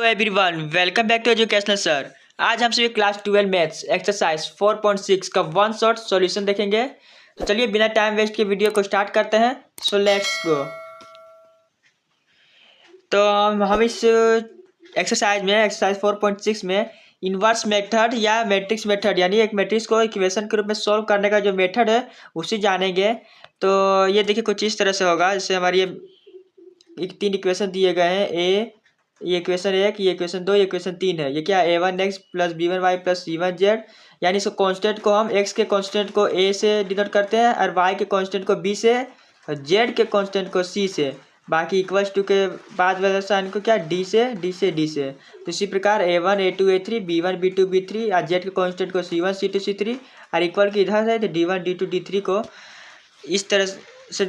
Everyone, welcome back to educational sir. आज हम सभी क्लास 12 मैथ्स एक्सरसाइज 4.6 का वन शॉट सॉल्यूशन देखेंगे। तो चलिए बिना टाइम वेस्ट के वीडियो को स्टार्ट करते हैं। So let's go. तो हम इस एक्सरसाइज 4.6 में इन्वर्स मेथड या मैट्रिक्स मेथड यानी एक मैट्रिक्स को इक्वेशन के रूप में सॉल्व करने का जो मेथड है उसे जानेंगे। तो ये देखिए कुछ इस तरह से होगा। जैसे हमारी ये तीन इक्वेशन दिए गए हैं। ये इक्वेशन 1, ये इक्वेशन 2, ये इक्वेशन 3 है। ये क्या है? a1x plus b1y plus c1z, यानी इसको कांस्टेंट को हम x के कांस्टेंट को a से डिनोट करते हैं और y के कांस्टेंट को b से और z के कांस्टेंट को c से। बाकी इक्वल्स टू के बाद वाला साइन को क्या d से। तो इसी प्रकार a1 a2 a3 b1 b2 b3 और z के कांस्टेंट को c1 c2 c3 और इक्वल की इधर है तो d1 d2 d3 को इस तरह से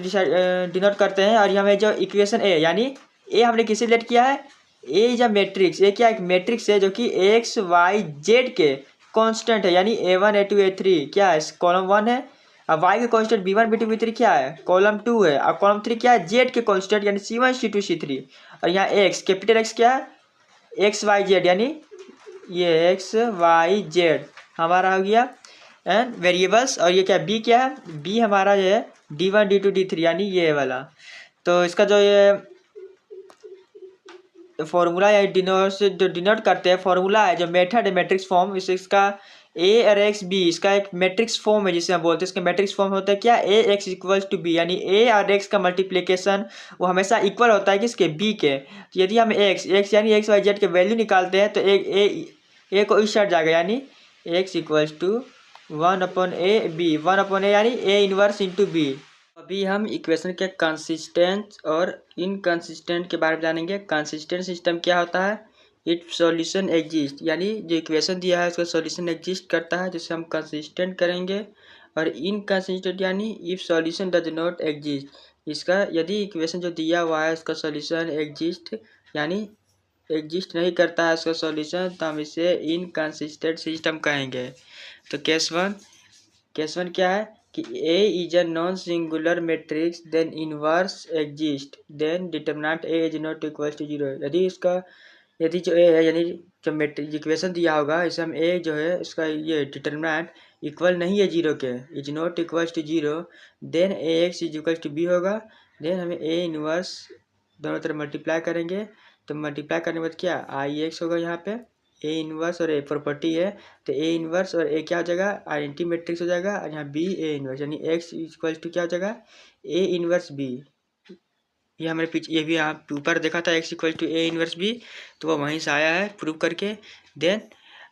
डिनोट करते हैं। और हमें जो इक्वेशन ए यानी ए हमने किसे रिलेट किया है? ए इज अ मैट्रिक्स। ए क्या एक मैट्रिक्स है जो कि एक्स वाई जेड के कांस्टेंट है, यानी a1 a2 a3 क्या है? कॉलम 1 है। और वाई के कांस्टेंट b1 b2 b3 क्या है? कॉलम 2 है। और कॉलम 3 क्या है? जेड के कांस्टेंट यानी c1 c2 c3। और यहाँ एक्स कैपिटल एक्स क्या है? एक्स वाई जेड, यानी ये एक्स वाई जेड हमारा हो गया एंड वेरिएबल्स। और ये क्या बी क्या है? बी हमारा जो है d1 d2 d3 यानी ये वाला। तो इसका जो ये फॉर्मूला या जो डिनोट करते हैं फॉर्मूला है, जो मेथड है मैट्रिक्स फॉर्म, इसका ए और एक्स बी इसका एक मैट्रिक्स फॉर्म है जिसे हम बोलते हैं। इसका मैट्रिक्स फॉर्म होता है क्या? ए एक्स इक्वल्स टू बी, यानी ए और एक्स का मल्टीप्लिकेशन वो हमेशा इक्वल होता है किसके? बी के। तो यदि हम एक्स यानी एक्स वाई जेड के वैल्यू निकालते हैं तो ए को इस साइड जाएगा, यानी x equals to 1/a b, 1/a यानी ए इनवर्स इंटू बी। अभी हम इक्वेशन के कंसिस्टेंट और इनकंसिस्टेंट के बारे में जानेंगे। कंसिस्टेंट सिस्टम क्या होता है? इट सॉल्यूशन एग्जिस्ट, यानी जो इक्वेशन दिया है उसका सॉल्यूशन एग्जिस्ट करता है, जिसे हम कंसिस्टेंट करेंगे। और इनकंसिस्टेंट यानी if solution does not exist, इसका यदि इक्वेशन जो दिया हुआ है उसका सॉल्यूशन एग्जिस्ट यानी एग्जिस्ट नहीं करता है उसका सॉल्यूशन, तो हम इसे इनकंसिस्टेंट सिस्टम कहेंगे। तो केस वन क्या है कि A is a non-singular matrix then inverse exist then determinant A is not equals to 0। यदि जो A है यानी जो मैट्रिक्स इक्वेशन दिया होगा इसे हम A जो है इसका ये डिटर्मिनेंट इक्वल नहीं है 0 के, is not equals to 0, then AX is equals to B होगा। देन हमें A इनवर्स दोनों तरफ मल्टीप्लाई करेंगे, तो मल्टीप्लाई करने के बाद क्या IX होगा। यहाँ पे ए इनवर्स और ए प्रॉपर्टी है, तो ए इनवर्स और ए क्या हो जाएगा? आइडेंटिटी मैट्रिक्स हो जाएगा। और यहाँ बी ए इनवर्स यानी एक्स इक्वल्स टू क्या हो जाएगा? A inverse b. ये हमारे पीछे ये भी यहाँ ऊपर देखा था x equal to A inverse B, तो वो वहीं से आया है प्रूव करके। देन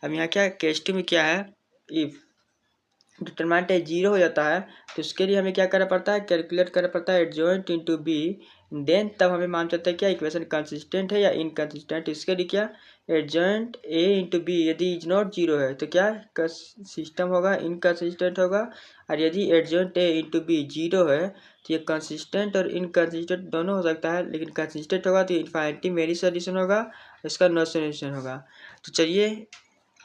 अब यहाँ क्या केस 2 में क्या है? इफ डिटरमिनेंट ए 0 हो जाता है तो उसके लिए हमें क्या करना पड़ता है? कैलकुलेट करना पड़ता है एडजॉइंट इनटू बी। देन तब हमें मान सकता है क्या इक्वेशन कंसिस्टेंट है या इनकंसिस्टेंट। इसके लिए क्या एडजॉइंट ए इंटू बी, यदि इज नॉट 0 है तो क्या सिस्टम होगा? इनकंसिस्टेंट होगा। और यदि एडजॉइंट ए इंटू बी 0 है तो ये कंसिस्टेंट और इनकंसिस्टेंट दोनों हो सकता है, लेकिन कंसिस्टेंट होगा तो इनफाइनिटी मेरी सोल्यूशन होगा, इसका नो सोल्यूशन होगा। तो चलिए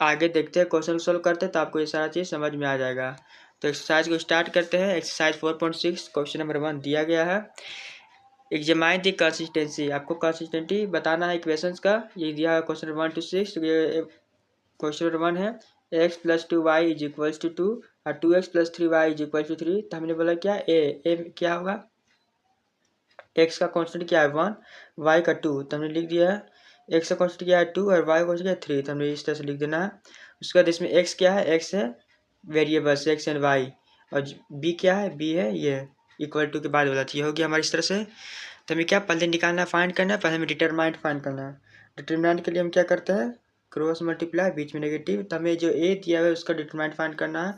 आगे देखते हैं, क्वेश्चन सॉल्व करते हैं तो आपको ये सारा चीज़ समझ में आ जाएगा। तो एक्सरसाइज को स्टार्ट करते हैं। एक्सरसाइज 4.6 क्वेश्चन नंबर 1 दिया गया है। एग्जामाइन दी कंसिस्टेंसी, आपको कंसिस्टेंटी बताना है इक्वेशंस का। ये दिया है क्वेश्चन नंबर 1 to 6। तो ये क्वेश्चन नंबर 1 है x plus 2y is equals to 2 और 2x plus 3y is equal to 3। तो हमने बोला क्या ए क्या होगा? x का कांस्टेंट क्या है? 1, y का 2, तो हमने लिख दिया है x का कांस्टेंट क्या है? 2 और y का कांस्टेंट क्या है? 3, तो हमने इस तरह से लिख देना है। उसके बाद इसमें x क्या है? x है वेरिएबल्स x एंड y, और b क्या है? b है ये इक्वल टू के बाद बोला था, ये हो गया हमारी इस तरह से। तो हमें क्या पहले निकालना है, फाइंड करना है। पहले हमें डिटरमिनेंट फाइंड करना है। डिटरमिनेंट के लिए हम क्या करते हैं? क्रॉस मल्टीप्लाई, बीच में नेगेटिव। तो हमें जो ए दिया हुआ है उसका डिटरमिनेंट फाइंड करना है,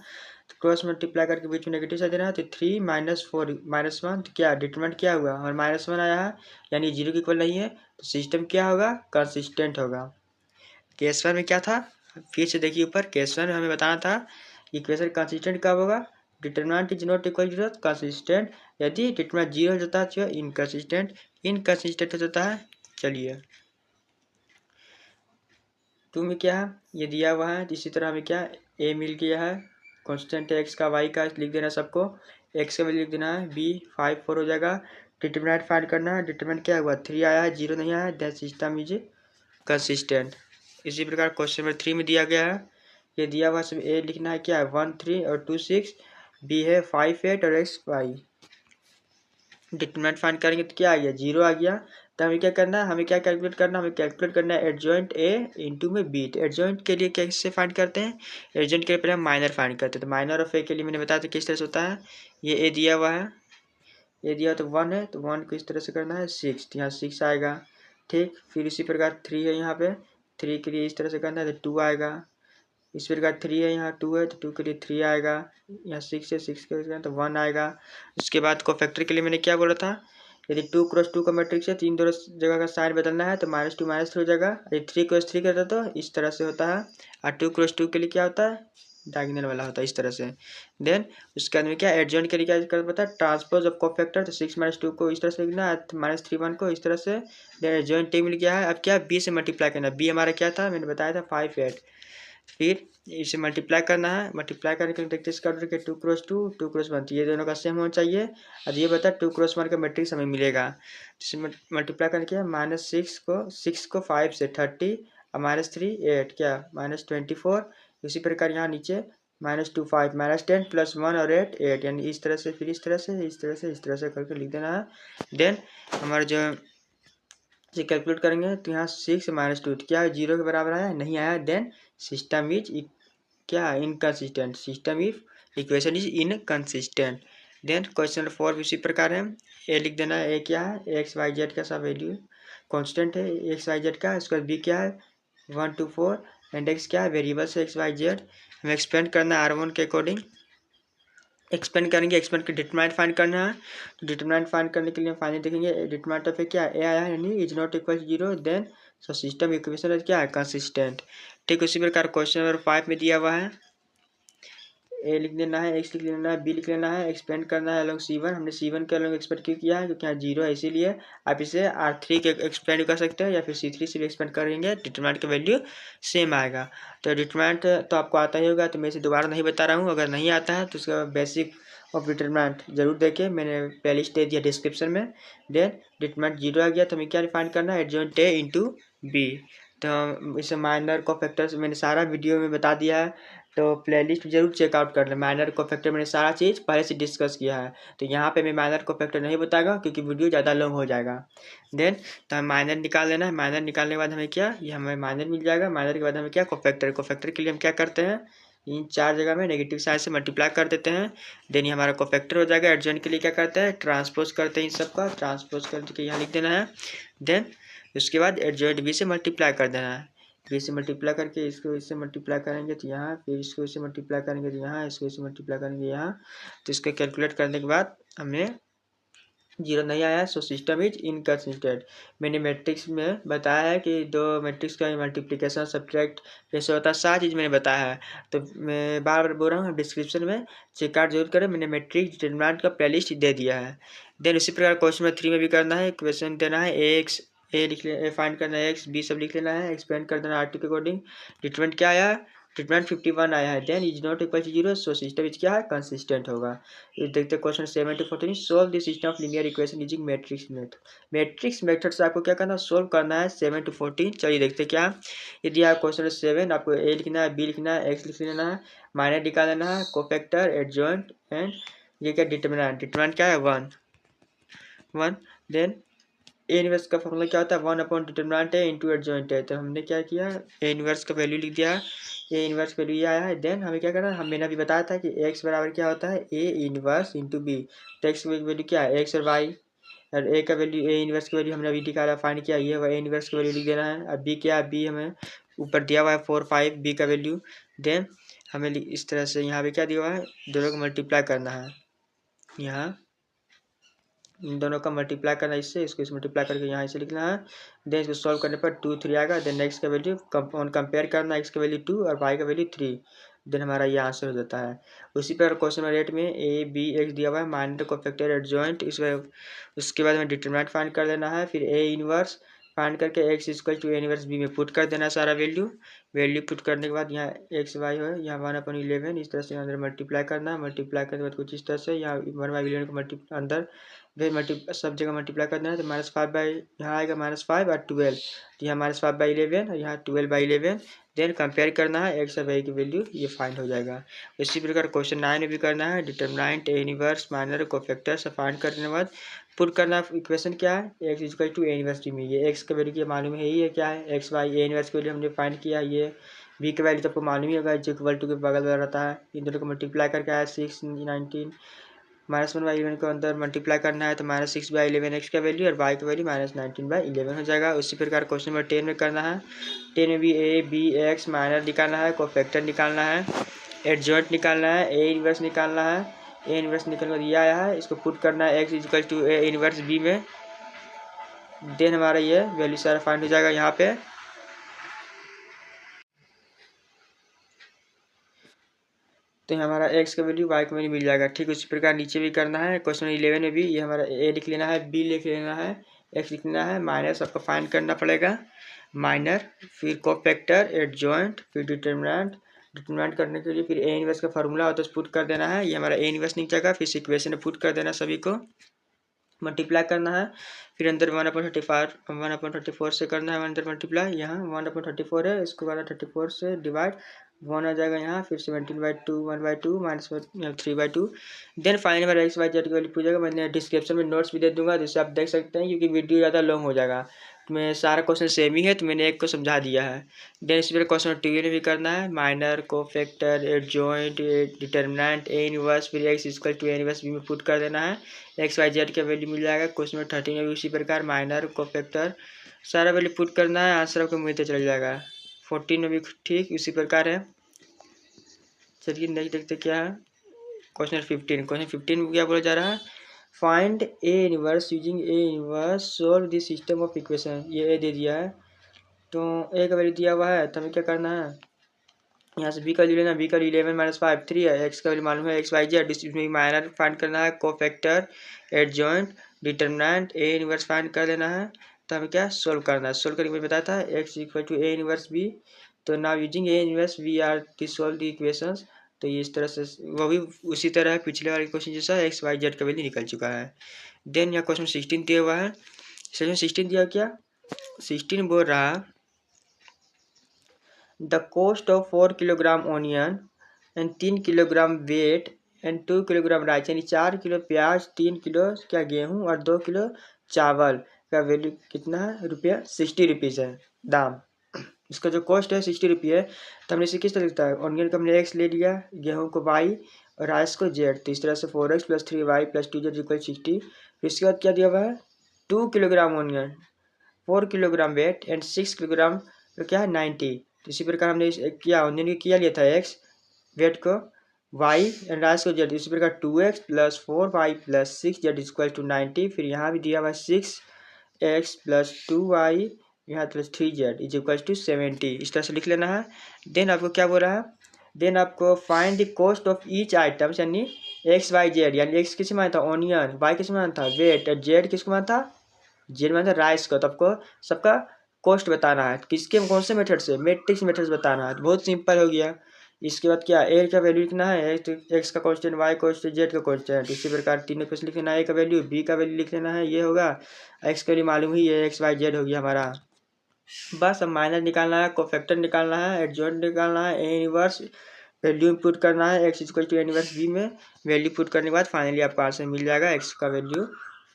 तो क्रॉस मल्टीप्लाई करके बीच में नेगेटिव से देना है। तो 3 - 4 - 1, तो क्या डिटरमिनेंट क्या हुआ? और -1 आया है यानी 0 के इक्वल नहीं है, तो सिस्टम क्या होगा? कंसिस्टेंट होगा। केस 1 में क्या था? फिर से देखिए ऊपर, केस 1 में हमें बताना था इक्वेशन कंसिस्टेंट कब होगा? Determinant is not equal to consistent, यदि डिटरमिनेंट 0 हो जाता है तो इनकंसिस्टेंट हो जाता है। चलिए 2 में क्या है? ये दिया हुआ है। इसी तरह हमें क्या ए मिल गया है, कांस्टेंट एक्स का वाई का लिख देना सबको। एक्स का वैल्यू लिख देना है बी 5 4 हो जाएगा। डिटरमिनेंट फाइंड करना है। डिटरमिनेंट क्या हुआ? 3 आया है, 0 नहीं आया है, दैट सिस्टम इज कंसिस्टेंट। इसी प्रकार क्वेश्चन नंबर 3 में दिया गया है, ये दिया हुआ सब ए लिखना है क्या है 1 3 और 2 6, बी है 5 8 और एक्स 5। डिटरमिनेंट फाइंड करेंगे तो क्या आ गया 0 आ गया। तो हमें क्या करना है, हमें क्या कैलकुलेट करना है, हमें कैलकुलेट करना है एडजॉइंट ए इंटू में बी। तो एडजॉइंट के लिए कैसे फाइंड करते हैं, एडजॉइंट के लिए पहले हम माइनर फाइंड करते हैं। तो माइनर ऑफ ए के लिए मैंने बताया था किस तरह से होता है, ये ए दिया हुआ है, ए दिया तो 1 है, तो 1 को इस तरह से करना है 6, तो यहाँ 6 आएगा। ठीक, फिर इसी प्रकार 3 है यहाँ पे, 3 के लिए इस तरह से करना है तो 2 आएगा। इस प्रकार 3 है, यहाँ 2 है तो 2 के लिए 3 आएगा। यहाँ 6 है, 6 के लिए तो 1 आएगा। उसके बाद कोफैक्टर के लिए मैंने क्या बोला था, यदि 2 क्रॉस 2 का मैट्रिक्स है, 3 दोनों जगह का साइन बदलना है तो -2 -3 हो जाएगा। यदि 3 क्रॉस 3 करता तो इस तरह से होता है, और 2 क्रॉस 2 के लिए क्या होता है, डायगोनल वाला होता है इस तरह से। देन उसके बाद में क्या एडजॉइंट के लिए क्या कर पता है, ट्रांसपोज ऑफ कोफैक्टर, तो 6 - 2 को इस तरह से लिखना है, -3 1 को इस तरह से। देन एडजॉइंट मिल गया है, अब क्या बी से मल्टीप्लाई करना है, बी हमारा क्या था मैंने बताया था 5 8। फिर इसे मल्टीप्लाई करना है, मल्टीप्लाई करने के लिए देखते इसका ऑर्डर के 2 क्रॉस 2 2 क्रॉस 1, तो ये दोनों का सेम होना चाहिए। और ये बता 2 क्रॉस 1 का मैट्रिक्स हमें मिलेगा, जिसे मल्टीप्लाई करने के -6 को 5 से 30 और -3 8 क्या -24। इसी प्रकार यहाँ नीचे -2 5 -10 + 1 और 8 8, यानी इस तरह से, फिर इस तरह से, इस तरह से, इस तरह से करके लिख देना है। देन हमारा जो ये कैलकुलेट करेंगे तो यहाँ 6 -2 क्या 0 के बराबर आया, नहीं आया। देन सिस्टम इज क्या inconsistent, system if equation is inconsistent. Then question number 4 भी इसी प्रकार है, ए लिख देना है, ए क्या है एक्स वाई जेड का सब वैल्यू कांस्टेंट है एक्स वाई जेड का। उसके बाद बी क्या है 1 2 4 एंड एक्स क्या है वेरिएबल्स है एक्स वाई जेड। हमें एक्सपेंड करना है R1 के अकॉर्डिंग, एक्सपेंड करेंगे, एक्सपेंड के डिटरमिनेंट फाइंड करना है। तो डिटरमिनेंट फाइंड करने के लिए फाइनली देखेंगे डिटरमिनेंट ऑफ क्या ए आया है, यानी is not equal 0, then so system equation क्या है कंसिस्टेंट। ठीक, उसी प्रकार क्वेश्चन नंबर 5 में दिया हुआ है, ए लिख लेना है, एक्स लिख लेना है, बी लिख लेना है, एक्सपेंड करना है अलॉन्ग C1। हमने C1 के अलॉन्ग एक्सपेंड क्यों किया है, क्योंकि यहाँ 0 है इसीलिए। आप इसे R3 के एक्सपेंड कर सकते हैं या फिर C3 से भी एक्सपेंड करेंगे, डिटरमिनेंट का वैल्यू सेम आएगा। तो डिटरमिनेंट तो आपको आता ही होगा, तो मैं इसे दोबारा नहीं बता रहा हूँ। अगर नहीं आता है तो उसका बेसिक ऑफ डिटरमिनेंट जरूर देखें, मैंने प्लेलिस्ट दे दिया डिस्क्रिप्शन में। देन डिटरमिनेंट 0 आ गया तो हमें क्या फाइंड करना है एडजॉइंट ए इंटू बी। तो इसे माइनर को फैक्टर्स मैंने सारा वीडियो में बता दिया है, तो प्लेलिस्ट जरूर चेकआउट कर लें। माइनर को फैक्टर मैंने सारा चीज़ पहले से डिस्कस किया है, तो यहाँ पे मैं माइनर को फैक्टर नहीं बताऊंगा क्योंकि वीडियो ज़्यादा लॉन्ग हो जाएगा। देन तो हमें माइनर निकाल लेना है, माइनर निकालने के बाद हमें क्या, ये हमें माइनर मिल जाएगा। माइनर के बाद हमें क्या कोफैक्टर के लिए हम क्या करते हैं, इन 4 जगह में नेगेटिव साइड से मल्टीप्लाई कर देते हैं। देन ये हमारा कोफैक्टर हो जाएगा। एडजॉइंट के लिए क्या करते हैं, ट्रांसपोज करते हैं इन सब का, ट्रांसपोज करके यहाँ लिख देना है। देन उसके बाद एडजॉइंट बी से मल्टीप्लाई कर देना है, फिर इसे मल्टीप्लाई करके इसको इससे मल्टीप्लाई करेंगे तो यहाँ, फिर इसको इससे मल्टीप्लाई करेंगे तो यहाँ, इसको इससे मल्टीप्लाई करेंगे यहाँ। तो इसको कैलकुलेट करने के बाद हमें 0 नहीं आया, सो सिस्टम इज इनकन्सिस्टेंट। मैंने मैट्रिक्स में बताया है कि दो मैट्रिक्स का मल्टीप्लिकेशन सब्ट्रैक्ट कैसे होता है, सारी चीज़ मैंने बताया है। तो मैं बार बार बोल रहा हूँ, डिस्क्रिप्शन में चेकआउट जरूर करें, मैंने मैट्रिक्स डिटरमिनेंट का प्लेलिस्ट दे दिया है। देन उसी प्रकार क्वेश्चन नंबर 3 में भी करना है, क्वेश्चन देना है एक्स ए लिख ले, फाइंड करना है एक्स बी सब लिख लेना है, एक्सपेंड कर देना R2 के अकॉर्डिंग। डिटरमिनेंट क्या आया, डिटरमिनेंट 51 आया है। Then is not equal to 0, so system is क्या है कंसिस्टेंट होगा। ये देखते हैं question 7 to 14, solve the system of linear equation using matrix method. Matrix method से आपको क्या करना है, सोल्व करना है 7 to 14। चलिए देखते हैं क्या। यदि आप क्वेश्चन 7 आपको ए लिखना है, बी लिखना है, एक्स लिख लेना है, माइनर निकाल लेना है, कोफैक्टर एडजॉइंट एंड ये क्या डिटरमिनेंट, डिटरमिनेंट क्या है 1। देन ए इनवर्स का फॉर्मूला क्या होता है, 1 अपॉन डिटरमिनेंट है इंटू एडजॉइंट है। तो हमने क्या किया, ए इनवर्स का वैल्यू लिख दिया, ए इनवर्स वैल्यू ये आया है। देन हमें क्या करना है, मैंने अभी बताया था कि एक्स बराबर क्या होता है ए इनवर्स इंटू बी। तो एक्स की वैल्यू क्या है एक्स और वाई, और ए का वैल्यू ए इनवर्स की वैल्यू हमने अभी निकाला फाइंड किया, ये ए इनवर्स की वैल्यू लिख देना है। अब बी क्या है, बी हमें ऊपर दिया हुआ है 4 5 बी का वैल्यू। देन हमें इस तरह से यहाँ पे क्या दिया हुआ है, दोनों को मल्टीप्लाई करना है, यहाँ इन दोनों का मल्टीप्लाई करना इससे, इसको इस मल्टीप्लाई करके यहाँ इसे लिखना है। देन इसको सॉल्व करने पर 2 3 आएगा। देन एक्स का वैल्यू कंपेयर करना, एक्स का वैल्यू 2 और वाई का वैल्यू 3। देन हमारा ये आंसर हो जाता है। उसी पर क्वेश्चन नंबर 8 में ए बी एक्स दिया हुआ है, माइनर कोफैक्टर एडजॉइंट, उसके बाद हमें डिटरमिनेंट फाइंड कर देना है। फिर ए इनवर्स फाइंड करके X equal to A inverse B में पुट कर देना सारा वैल्यू पुट करने के बाद यहाँ एक्स वाई है, यहाँ 1/11 इस तरह से अंदर मल्टीप्लाई करना है। मल्टीप्लाई करने के बाद कुछ इस तरह से यहाँ 1/11 को अंदर फिर सब जगह मल्टीप्लाई करना है तो -5 बाई यहाँ आएगा -5 और 12, तो यहाँ -5 बाई 11 और यहाँ 12 बाई 11। देन कंपेयर करना है एक्स और वाई की वैल्यू, ये फाइंड हो जाएगा। इसी प्रकार क्वेश्चन 9 में भी करना है, determinant A inverse minor cofactor से फाइंड करने के बाद पुट करना है। इक्वेशन क्या है, X equal to A inverse में, ये एक्स का वैल्यू मालूम है, ये क्या है एक्स बाई ए इनवर्स के वैल्यू हमने फाइंड किया। ये बी का वैल्यू तो आपको मालूम ही होगा, जो इक्वल टू के बगल में रहता है। इन दोनों को मल्टीप्लाई करके आया 6 19, -1 बाई 11 को अंदर मल्टीप्लाई करना है तो -6 बाई 11 एक्स का वैल्यू और वाई का वैल्यू -19 बाई 11 हो जाएगा। उसी प्रकार क्वेश्चन नंबर 10 में करना है। 10 में भी ए बी एक्स माइनर निकालना है, कोफैक्टर निकालना है, एडजॉइंट निकालना है, ए इनवर्स निकालना है। ए इनवर्स निकलने को दिया आया है, इसको पुट करना है X equal to A inverse B में। देन हमारा ये वैल्यू सारा फाइंड हो जाएगा यहाँ पे। तो हमारा एक्स का वैल्यू वाई का वैल्यू मिल जाएगा। ठीक उसी प्रकार नीचे भी करना है। क्वेश्चन 11 में भी ये हमारा ए लिख लेना है, बी लिख लेना है, एक्स लिख लेना है, माइनर सबको फाइंड करना पड़ेगा। माइनर, फिर कोफैक्टर, एडजॉइंट, फिर डिटरमिनेंट करने के लिए फिर ए इनवर्स का फार्मूला होता है तो पुट कर देना है। ये हमारा ए इनवर्स निकल जाएगा, फिर इक्वेशन में पुट कर देना, सभी को मल्टीप्लाई करना है। फिर अंदर 1/34 से करना है अंदर मल्टीप्लाई। यहाँ 1/34 है, इसको 1/34 से डिवाइड 1 आ जाएगा यहाँ, फिर 17/2 1/2 -3/2। देन फाइनल में एक्स वाई जेड की वैल्यू पूछेगा। मैंने डिस्क्रिप्शन में नोट्स भी दे दूंगा जिससे आप देख सकते हैं, क्योंकि वीडियो ज़्यादा लॉन्ग हो जाएगा। तो मैं सारा क्वेश्चन सेम ही है तो मैंने एक को समझा दिया है। देन इसी पर क्वेश्चन 2 में भी करना है, minor, cofactor, adjoint, determinant, A inverse, फिर x equal to A inverse B में पुट कर देना है, एक्स वाई जेड का वैल्यू मिल जाएगा। क्वेश्चन नंबर 13 में भी उसी प्रकार माइनर, कोफैक्टर सारा वैल्यू पुट करना है, आंसर आपको मिलते चल जाएगा। 14 में भी ठीक उसी प्रकार है। चलिए नेक्स्ट देखते क्या है। क्वेश्चन 15 में क्या बोला जा रहा है, find A inverse using A inverse solve this system of equation. ये ए दे दिया है तो ए का वैल्यू दिया हुआ है, तो हमें क्या करना है, यहाँ से बी का वैल्यू लेना। बी का 11 -5 3 है, एक्स का वैल्यू मालूम है एक्स वाई जेड, इसमें माइनर फाइंड करना है, cofactor, adjoint, determinant, A inverse find कर लेना है। तो हमें क्या सोल्व करना है, सोल्व करके मुझे बताया था x equal to A inverse B. तो now using A inverse we are to solve the equations. तो ये इस तरह से वो भी उसी तरह पिछले वाले क्वेश्चन जैसा एक्स वाई जेड का वैल्यू निकल चुका है। देन यहाँ क्वेश्चन 16 दिया हुआ है। सेक्शन 16 दिया क्या, 16 बोल रहा है the cost of 4 kilogram onion and 3 kilogram weight and 2 kilogram rice, यानी 4 किलो प्याज, 3 किलो क्या गेहूँ और 2 किलो चावल का वैल्यू कितना है, रुपया 60 रुपीज़ है दाम। इसका जो कॉस्ट है 60 रुपये है। तो हमने इसे किस तरह लिखता है, ऑनियन को हमने एक्स ले लिया, गेहूँ को वाई और राइस को जेड। तो इस तरह से 4x + 3y + 2z = 60। फिर इसके बाद क्या दिया हुआ है, 2 kilogram onion, 4 kilogram weight and 6 kilogram तो क्या है 90। तो इसी प्रकार हमने किया, ऑनियन को किया लिया था x, वेट को y एंड राइस को z। इसी प्रकार 2x + 4y + 6z = 90। फिर यहाँ भी दिया हुआ 6x + 2y यहाँ +3z = 70। इस तरह से लिख लेना है। देन आपको क्या बोल रहा है, देन आपको find the cost of each items, यानी एक्स वाई जेड, यानी एक्स किस माना था ऑनियन, वाई किस माना था वेट और जेड किसको माना था, जेड माना था राइस को। तो आपको सबका कॉस्ट बताना है, किसके कौन से मेथड से, मैट्रिक्स मेथड से बताना है। तो बहुत सिंपल हो गया। इसके बाद क्या, ए का वैल्यू लिखना है, एक्स का कॉन्स्टेंट, वाई कॉन्स्टेंट, जेड का कॉन्स्टेंट। इसी प्रकार तीनों क्वेश्चन लिख लेना है, ए का वैल्यू, बी का वैल्यू लिख लेना है, ये होगा, एक्स का वैल्यू मालूम ही है, एक्स वाई जेड हो गया हमारा। बस अब माइनर निकालना है, कोफैक्टर निकालना है, एडजॉइंट निकालना है, ए इनवर्स वैल्यू पुट करना है, X equal to A inverse B में वैल्यू पुट करने के बाद फाइनली आपको आंसर मिल जाएगा। एक्स का वैल्यू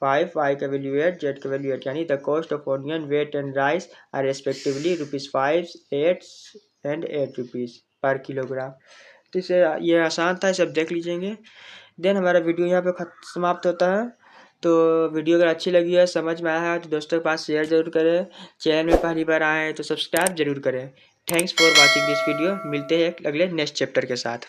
5, वाई का वैल्यू 8, जेड का वैल्यू 8, यानी the cost of onion, wheat and rice are respectively ₹5, 8 and 8 rupees per kilogram. तो इसे ये आसान था, इसे आप देख लीजिएंगे। देन हमारा वीडियो यहाँ पे समाप्त होता है। तो वीडियो अगर अच्छी लगी है, समझ में आया है तो दोस्तों के पास शेयर जरूर करें। चैनल में पहली बार आए हैं तो सब्सक्राइब जरूर करें। Thanks for watching this video. मिलते हैं अगले नेक्स्ट चैप्टर के साथ।